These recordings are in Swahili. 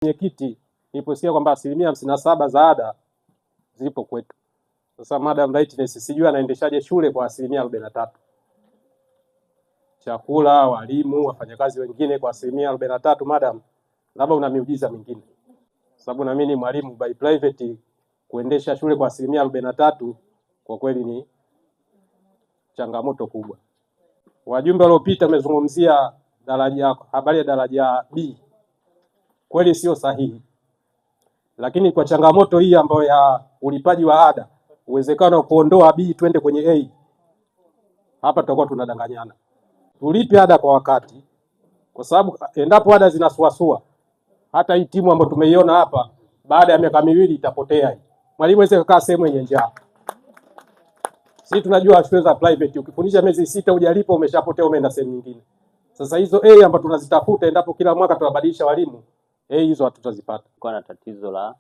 Mwenyekiti, niliposikia kwamba 57% za ada zipo kwetu. Sasa Madam Rightness, sijui anaendeshaje shule kwa 43%. Chakula, walimu, wafanyakazi wengine kwa 43%. Madam, labda una miujiza mingine, sababu na mimi ni mwalimu by private, kuendesha shule kwa 43% kwa kweli ni changamoto kubwa. Wajumbe waliopita wamezungumzia habari ya daraja B, kweli sio sahihi, lakini kwa changamoto hii ambayo ya ulipaji wa ada, uwezekano wa kuondoa B twende kwenye A, hapa tutakuwa tunadanganyana. Tulipe ada kwa wakati, kwa sababu endapo ada zinasuasua, hata hii timu ambayo tumeiona hapa baada ya miaka miwili itapotea. Mwalimu aweze kukaa sehemu yenye njaa. Sisi tunajua shule za private ukifundisha miezi 6 hujalipa umeshapotea, umeenda sehemu nyingine. Sasa hizo A ambazo tunazitafuta, endapo kila mwaka tunabadilisha walimu, hizo hatutazipata. Kwa na tatizo la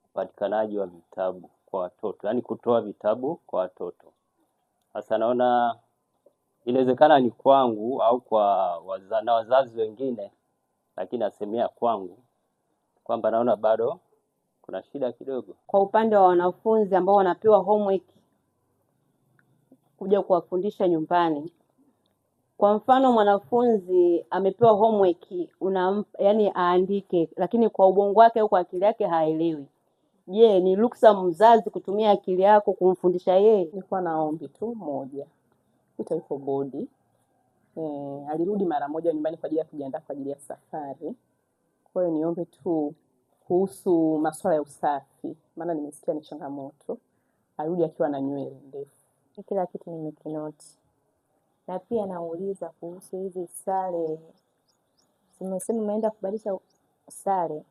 upatikanaji wa vitabu kwa watoto, yani kutoa vitabu kwa watoto. Sasa naona inawezekana ni kwangu au kwa wazazi wengine, lakini nasemea kwangu kwamba naona bado kuna shida kidogo. Kwa upande wa wanafunzi ambao wanapewa homework kuja kuwafundisha nyumbani, kwa mfano mwanafunzi amepewa homework yani aandike, lakini kwa ubongo wake au kwa akili yake haelewi. Je, ni ruksa mzazi kutumia akili yako kumfundisha yeye? Nilikuwa na ombi tu moja, yuko bodi alirudi mara moja nyumbani kwa ajili ya kujiandaa kwa ajili ya safari. Kwa hiyo niombe tu kuhusu masuala ya usafi, maana nimesikia ni changamoto. Arudi akiwa na nywele ndefu. Kila kitu nimekinoti. Na pia nauliza kuhusu hizi sare. Simesema umeenda kubadilisha sare.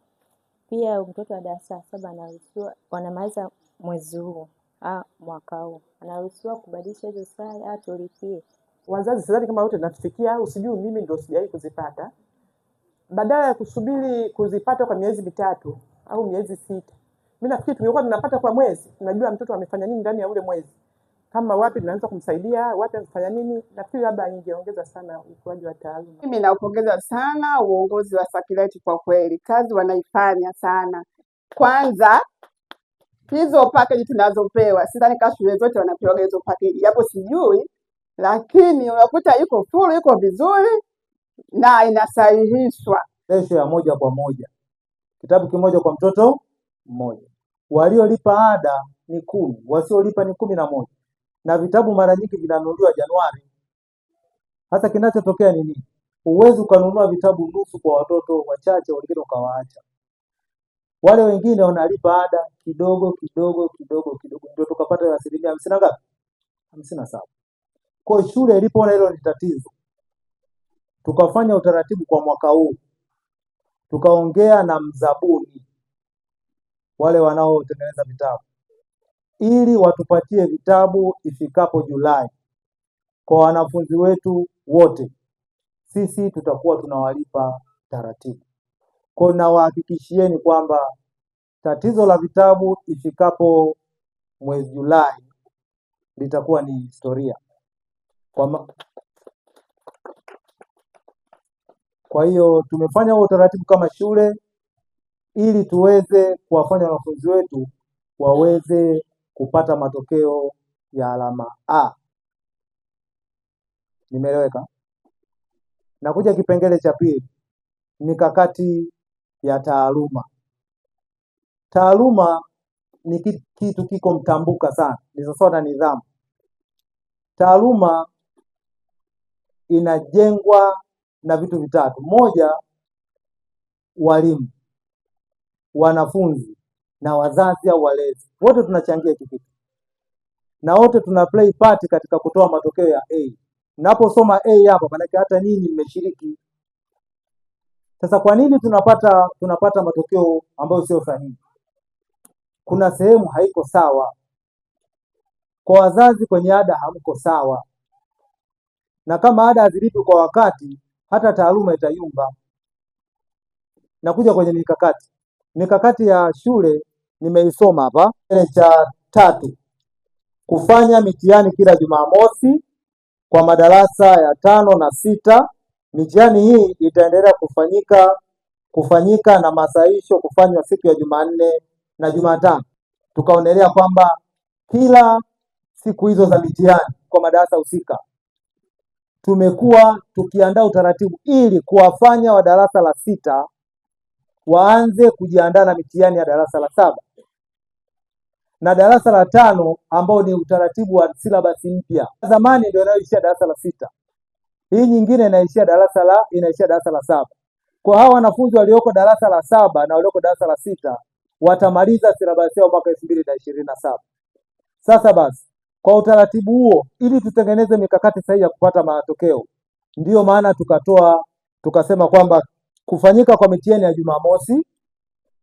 Pia mtoto wa darasa 7 anaruhusiwa, wanamaliza mwezi huu mwaka huu, anaruhusiwa kubadilisha hizo sare tulipie. Wazazi sidhani kama wote natufikia, au sijui mimi ndio sijawahi kuzipata. Badala ya kusubiri kuzipata kwa miezi 3 au miezi 6, mimi nafikiri tungekuwa tunapata kwa mwezi. Tunajua mtoto amefanya nini ndani ya ule mwezi. Kama wapi tunaweza kumsaidia, wapi anafanya nini, nafikiri labda ingeongeza sana ukuaji wa taaluma. Mimi naupongeza sana uongozi wa Sakileti, kwa kweli kazi wanaifanya sana. Kwanza hizo package tunazopewa, sidhani kama shule zote wanapewa hizo package, hapo sijui, lakini unakuta iko full, iko vizuri na inasahihishwa. Ratio ya 1:1, kitabu kimoja kwa mtoto mmoja. Waliolipa ada ni 10, wasiolipa ni 11. Na vitabu mara nyingi vinanunuliwa Januari. Hata kinachotokea ni nini? Uwezo ukanunua vitabu nusu kwa watoto wachache, wengine ukawaacha. Wale wengine wanalipa ada kidogo kidogo, ndio tukapata 50 ngapi? 57. Kwa shule ilipoona hilo ni tatizo, tukafanya utaratibu kwa mwaka huu. Tukaongea na mzabuni, wale wanaotengeneza vitabu, ili watupatie vitabu ifikapo Julai kwa wanafunzi wetu wote. Sisi tutakuwa tunawalipa taratibu. Kwa nawahakikishieni kwamba tatizo la vitabu ifikapo mwezi Julai litakuwa ni historia. Kwa hiyo tumefanya huo utaratibu kama shule ili tuweze kuwafanya wanafunzi wetu waweze kupata matokeo ya alama A. Nimeeleweka? Nakuja kipengele cha pili, mikakati ya taaluma. Taaluma ni kitu kiko mtambuka sana, ni sawa na nidhamu. Taaluma inajengwa na vitu vitatu. Moja, walimu, wanafunzi na wazazi au walezi. Wote tunachangia kitu. Na wote tuna play part katika kutoa matokeo ya A. Naposoma A hapa maana hata nyinyi mmeshiriki. Sasa kwa nini tunapata matokeo ambayo sio sahihi? Kuna sehemu haiko sawa. Kwa wazazi kwenye ada hamko sawa. Na kama ada hazilipi kwa wakati, hata taaluma itayumba. Nakuja kwenye mikakati. Mikakati ya shule nimeisoma hapa. Cha 3, kufanya mitihani kila Jumamosi kwa madarasa ya 5 na 6. Mitihani hii itaendelea kufanyika kufanyika na masahisho kufanywa siku ya Jumanne na Jumatano. Tukaonelea kwamba kila siku hizo za mitihani kwa madarasa husika tumekuwa tukiandaa utaratibu ili kuwafanya wa darasa la 6 waanze kujiandaa na mitihani ya darasa la 7 na darasa la 5 ambao ni utaratibu wa silabasi mpya. Zamani ndio inayoishia darasa la 6. Hii nyingine inaishia darasa la 7. Kwa hawa wanafunzi walioko darasa la 7 na walioko darasa la 6 watamaliza silabasi yao mwaka 2027. Sasa basi, kwa utaratibu huo, ili tutengeneze mikakati sahihi ya kupata matokeo, ndiyo maana tukasema kwamba kufanyika kwa mitihani ya Jumamosi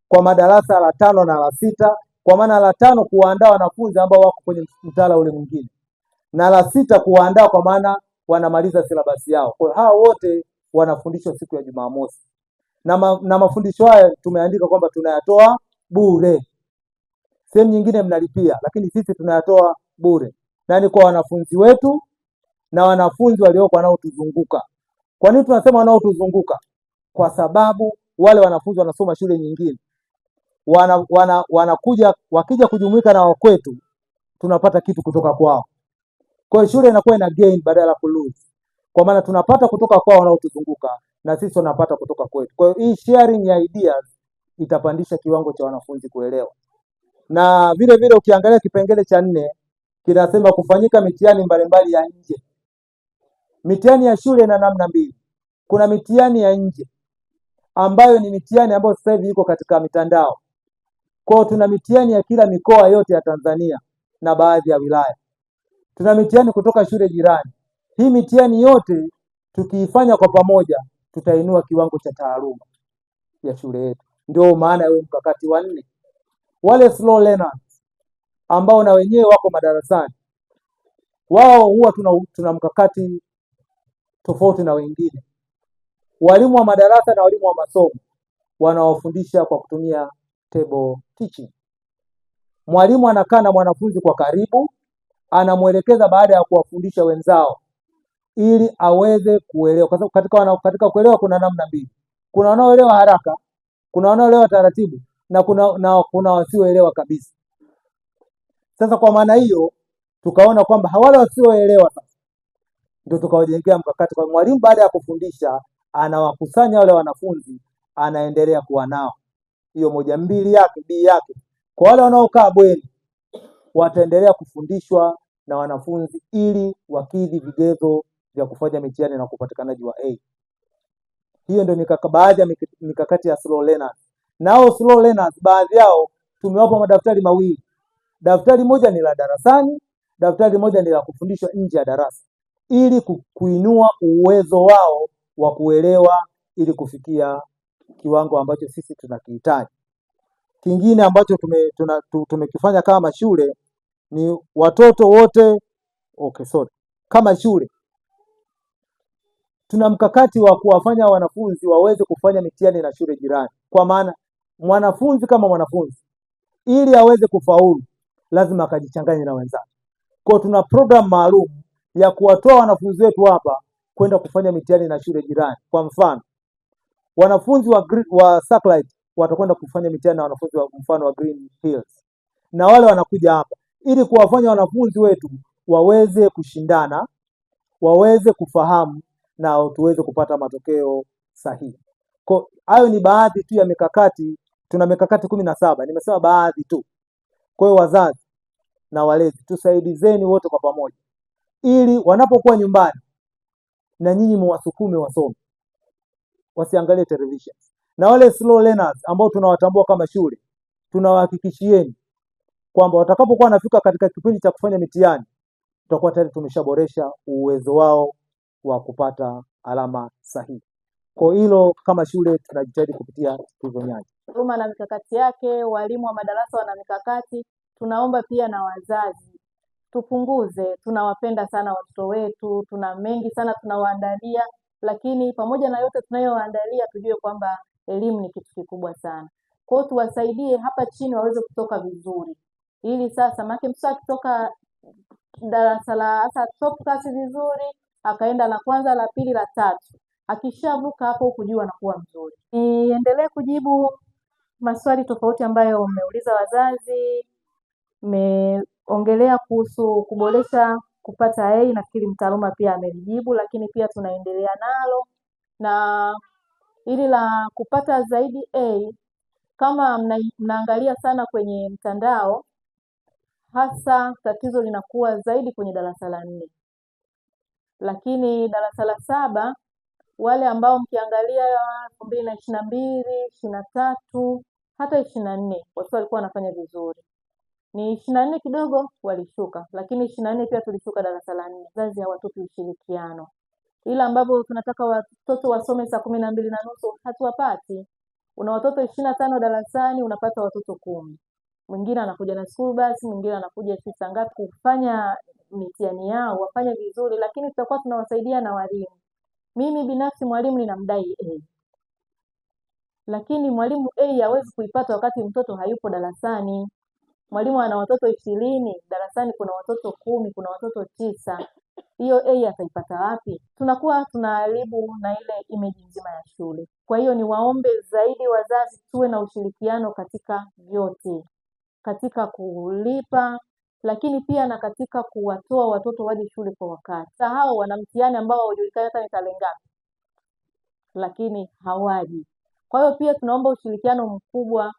kwa madarasa la 5 na la 6, kwa maana la 5 kuwaandaa wanafunzi ambao wako kwenye mtaala ule mwingine, na la 6 kuwaandaa kwa maana wanamaliza silabasi yao. Kwa hao wote wanafundishwa siku ya Jumamosi, na mafundisho haya tumeandika kwamba tunayatoa bure. Sehemu nyingine mnalipia, lakini sisi tunayatoa bure, na ni kwa wanafunzi wetu na wanafunzi walioko wanaotuzunguka. Kwa nini tunasema wanaotuzunguka? Kwa sababu wale wanafunzi wanasoma shule nyingine, wanakuja wakija kujumuika na wakwetu, tunapata kitu kutoka kwao. Kwa hiyo shule inakuwa ina gain badala ya kulose, kwa maana tunapata kutoka kwao wanaotuzunguka na sisi tunapata kutoka kwetu. Kwa hiyo hii sharing ya ideas itapandisha kiwango cha wanafunzi kuelewa. Na vile vile ukiangalia kipengele cha 4 kinasema kufanyika mitihani mbalimbali ya nje. Mitihani ya shule ina namna mbili. Kuna mitihani ya nje ambayo ni mitihani ambayo sasa hivi iko katika mitandao. Kwa hiyo tuna mitihani ya kila mikoa yote ya Tanzania na baadhi ya wilaya. Tuna mitihani kutoka shule jirani. Hii mitihani yote tukiifanya kwa pamoja tutainua kiwango cha taaluma ya shule yetu. Ndio maana ya mkakati wa 4. Wale slow learners ambao na wenyewe wako madarasani, wao huwa tuna mkakati tofauti na wengine. Walimu wa madarasa na walimu wa masomo wanawafundisha kwa kutumia table teaching. Mwalimu anakaa na mwanafunzi kwa karibu, anamwelekeza baada ya kuwafundisha wenzao ili aweze kuelewa, kwa sababu katika kuelewa kuna namna mbili. Kuna wanaoelewa haraka, kuna wanaoelewa taratibu, na kuna wasioelewa kabisa. Sasa kwa maana hiyo tukaona kwamba wale wasioelewa sasa ndio tukawajengea mkakati kwa mwalimu baada ya kufundisha anawakusanya wale wanafunzi, anaendelea kuwa nao. Hiyo 1 2 yake B yake. Kwa wale wanaokaa bweni wataendelea kufundishwa na wanafunzi ili wakidhi vigezo vya kufanya mitihani na kupatikanaji wa A. Hiyo ndio baadhi ya mikakati ya slow learners. Nao slow learners baadhi yao tumewapa madaftari mawili. Daftari moja ni la darasani, daftari moja ni la kufundishwa nje ya darasa, ili kuinua uwezo wao wa kuelewa ili kufikia kiwango ambacho sisi tunakihitaji. Kingine ambacho tumekifanya kama shule ni watoto wote kama shule tuna mkakati wa kuwafanya wanafunzi waweze kufanya mitihani na shule jirani. Kwa maana mwanafunzi kama mwanafunzi ili aweze kufaulu lazima akajichanganye na wenzake. Kwa tuna program maalum ya kuwatoa wanafunzi wetu hapa kwenda kufanya mitihani na shule jirani. Kwa mfano, wanafunzi wa Satellite watakwenda kufanya mitihani na wanafunzi wa mfano wa Green Hills. Na wale wanakuja hapa ili kuwafanya wanafunzi wetu waweze kushindana, waweze kufahamu na tuweze kupata matokeo sahihi. Kwa hayo ni baadhi tu ya mikakati. Tuna mikakati 17, nimesema baadhi tu. Kwa hiyo wazazi na walezi tusaidizeni wote kwa pamoja ili wanapokuwa nyumbani na nyinyi muwasukume wasome, wasiangalie television. Na wale slow learners ambao tunawatambua kama shule, tunawahakikishieni kwamba watakapokuwa wanafika katika kipindi cha kufanya mitihani tutakuwa tayari tumeshaboresha uwezo wao wa kupata alama sahihi. Kwa hilo kama shule tunajitahidi kupitia hizo nyanja. Taaluma na mikakati yake, walimu wa madarasa wana mikakati. Tunaomba pia na wazazi tupunguze, tunawapenda sana watoto wetu, tuna mengi sana tunawaandalia, lakini pamoja na yote tunayowaandalia tujue kwamba elimu ni kitu kikubwa sana. Kwa hiyo tuwasaidie hapa chini waweze kutoka vizuri, ili sasa maana mtoto akitoka darasa la top class vizuri akaenda la kwanza, la pili, la tatu, Akishavuka hapo kujua anakuwa mzuri. Niendelee kujibu maswali tofauti ambayo mmeuliza wazazi. Mmeongelea kuhusu kuboresha kupata A, nafikiri mtaaluma pia amelijibu, lakini pia tunaendelea nalo. Na ili la kupata zaidi A, kama mnaangalia sana kwenye mtandao, hasa tatizo linakuwa zaidi kwenye darasa la 4, lakini darasa la 7 wale ambao mkiangalia 2022, 23 hata 24 watu walikuwa wanafanya vizuri. Ni 24 kidogo walishuka, lakini 24 pia tulishuka darasa la 4. Wazazi hawatupi ushirikiano, ila ambapo tunataka watoto wasome saa 12:30 hatuwapati. Una watoto 25 darasani, unapata watoto 10. Mwingine anakuja na school bus, mwingine anakuja saa ngapi kufanya mitihani yao wafanye vizuri, lakini tutakuwa tunawasaidia na walimu. Mimi binafsi mwalimu ninamdai A, lakini mwalimu A hawezi kuipata wakati mtoto hayupo darasani. Mwalimu ana watoto 20, darasani kuna watoto 10, kuna watoto 9. Hiyo A ataipata wapi? Tunakuwa tunaharibu na ile image nzima ya shule. Kwa hiyo niwaombe zaidi wazazi tuwe na ushirikiano katika vyote, katika kulipa, lakini pia na katika kuwatoa watoto waje shule kwa wakati. Hao wana mtihani ambao haujulikani hata ni tarehe ngapi, lakini hawaji. Kwa hiyo pia tunaomba ushirikiano mkubwa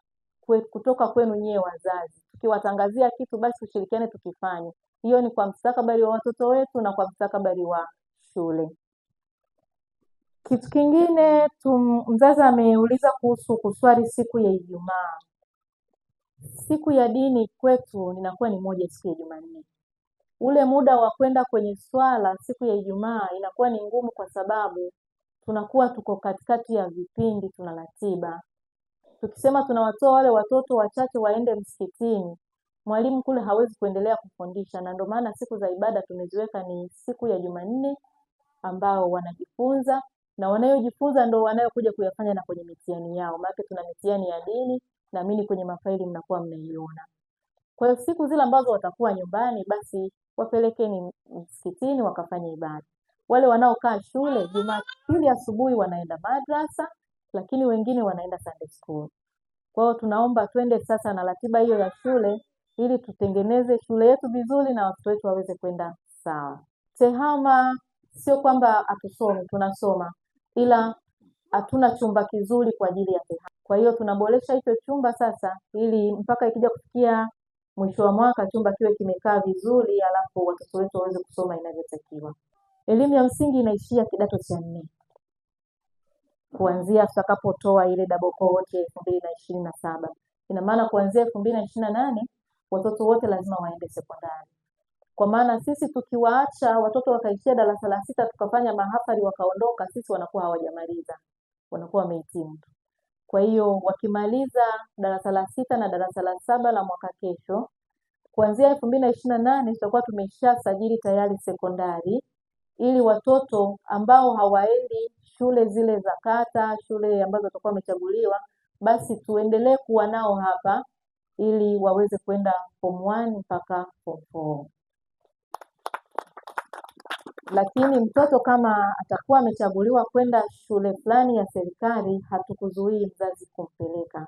kutoka kwenu nyie wazazi. Tukiwatangazia kitu basi ushirikiane tukifanye. Hiyo ni kwa mustakabali wa watoto wetu na kwa mustakabali wa shule. Kitu kingine mzazi ameuliza kuhusu kuswali siku ya Ijumaa. Siku ya dini kwetu inakuwa ni moja siku ya Jumanne. Ule muda wa kwenda kwenye swala siku ya Ijumaa inakuwa ni ngumu kwa sababu tunakuwa tuko katikati ya vipindi, tuna ratiba. Tukisema tunawatoa wale watoto wachache waende msikitini, mwalimu kule hawezi kuendelea kufundisha, na ndio maana siku za ibada tumeziweka ni siku ya Jumanne ambao wanajifunza, na wanayojifunza ndio wanayokuja kuyafanya na kwenye mitihani yao. Maana tuna mitihani ya dini, na mimi kwenye mafaili mnakuwa mnaiona. Kwa hiyo siku zile ambazo watakuwa nyumbani basi wapelekeni msikitini wakafanye ibada. Wale wanaokaa shule Jumapili asubuhi wanaenda madrasa, lakini wengine wanaenda Sunday school. Kwa hiyo tunaomba twende sasa na ratiba hiyo ya shule ili tutengeneze shule yetu vizuri na watoto wetu waweze kwenda sawa. TEHAMA sio kwamba hatusomi, tunasoma, ila hatuna chumba kizuri kwa ajili ya TEHAMA. Kwa hiyo tunaboresha hicho chumba sasa ili mpaka ikija kufikia mwisho wa mwaka chumba kiwe kimekaa vizuri, alafu watoto wetu waweze kusoma inavyotakiwa. Elimu ya msingi inaishia kidato cha 4. Kuanzia tutakapotoa ile double cohort 2027. Ina maana kuanzia 2028 watoto wote lazima waende sekondari. Kwa maana sisi tukiwaacha watoto wakaishia darasa la 6 tukafanya mahafali wakaondoka, sisi wanakuwa hawajamaliza. Wanakuwa wamehitimu. Kwa hiyo wakimaliza darasa la 6 na darasa la 7 la mwaka kesho, kuanzia 2028 tutakuwa tumeshasajili tayari sekondari, ili watoto ambao hawaendi shule zile za kata, shule ambazo watakuwa wamechaguliwa, basi tuendelee kuwa nao hapa ili waweze kwenda form 1 mpaka form 4. Lakini mtoto kama atakuwa amechaguliwa kwenda shule fulani ya serikali, hatukuzuii mzazi kumpeleka.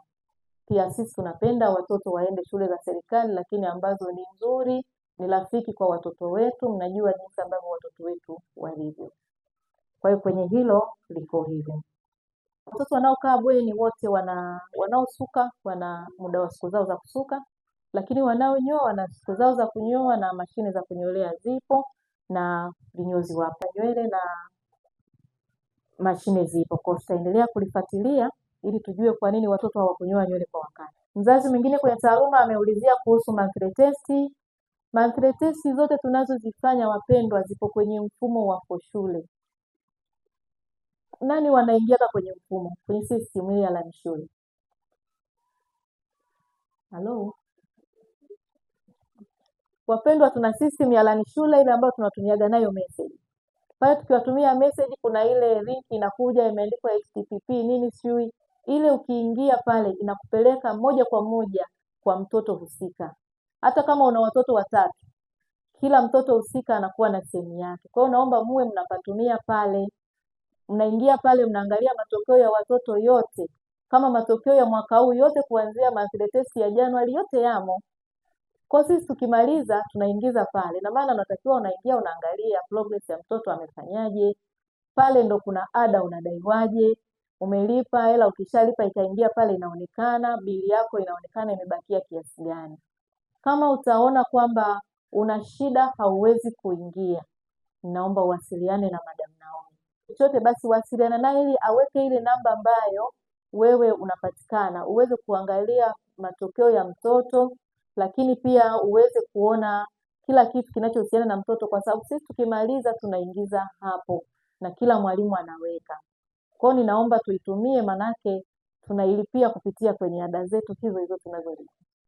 Pia sisi tunapenda watoto waende shule za serikali, lakini ambazo ni nzuri, ni rafiki kwa watoto wetu. Mnajua jinsi ambavyo watoto wetu walivyo. Kwa hiyo kwenye hilo liko hivyo. Watoto wanaokaa bweni wote wanaosuka wana muda wa siku zao za kusuka, lakini wanaonyoa wana siku zao za kunyoa, na mashine za kunyolea zipo, na vinyozi wapo nywele na mashine zipo. Kwa hiyo tutaendelea kulifuatilia ili tujue kwa nini watoto hawakunyoa nywele kwa wakati. Mzazi mwingine kwenye taaluma ameulizia kuhusu monthly test. Monthly test zote tunazozifanya wapendwa zipo kwenye mfumo wa shule. Nani wanaingia kwenye mfumo? Kwenye system hii ya shule. Halo. Wapendwa, tuna system ya shule ile ambayo tunatumiaga nayo message. Pale tukiwatumia message kuna ile link inakuja imeandikwa HTTP nini sijui. Ile ukiingia pale inakupeleka moja kwa moja kwa mtoto husika. Hata kama una watoto 3, kila mtoto husika anakuwa na sehemu yake. Kwa hiyo naomba muwe mnapatumia pale. mnaingia pale mnaangalia matokeo ya watoto yote, kama matokeo ya mwaka huu yote kuanzia monthly test ya Januari yote yamo. Kwa sisi tukimaliza tunaingiza pale, na maana unatakiwa unaingia unaangalia progress ya mtoto amefanyaje. Pale ndo kuna ada unadaiwaje, umelipa hela, ukishalipa itaingia pale, inaonekana bili yako, inaonekana imebakia kiasi gani. Kama utaona kwamba una shida hauwezi kuingia, naomba uwasiliane na Madam Naomi. Chochote basi wasiliana naye ili aweke ile namba ambayo wewe unapatikana, uweze kuangalia matokeo ya mtoto, lakini pia uweze kuona kila kitu kinachohusiana na mtoto, kwa sababu sisi tukimaliza tunaingiza hapo na kila mwalimu anaweka. Kwa hiyo ninaomba tuitumie, manake tunailipia kupitia kwenye ada zetu hizo hizo tunazolipa.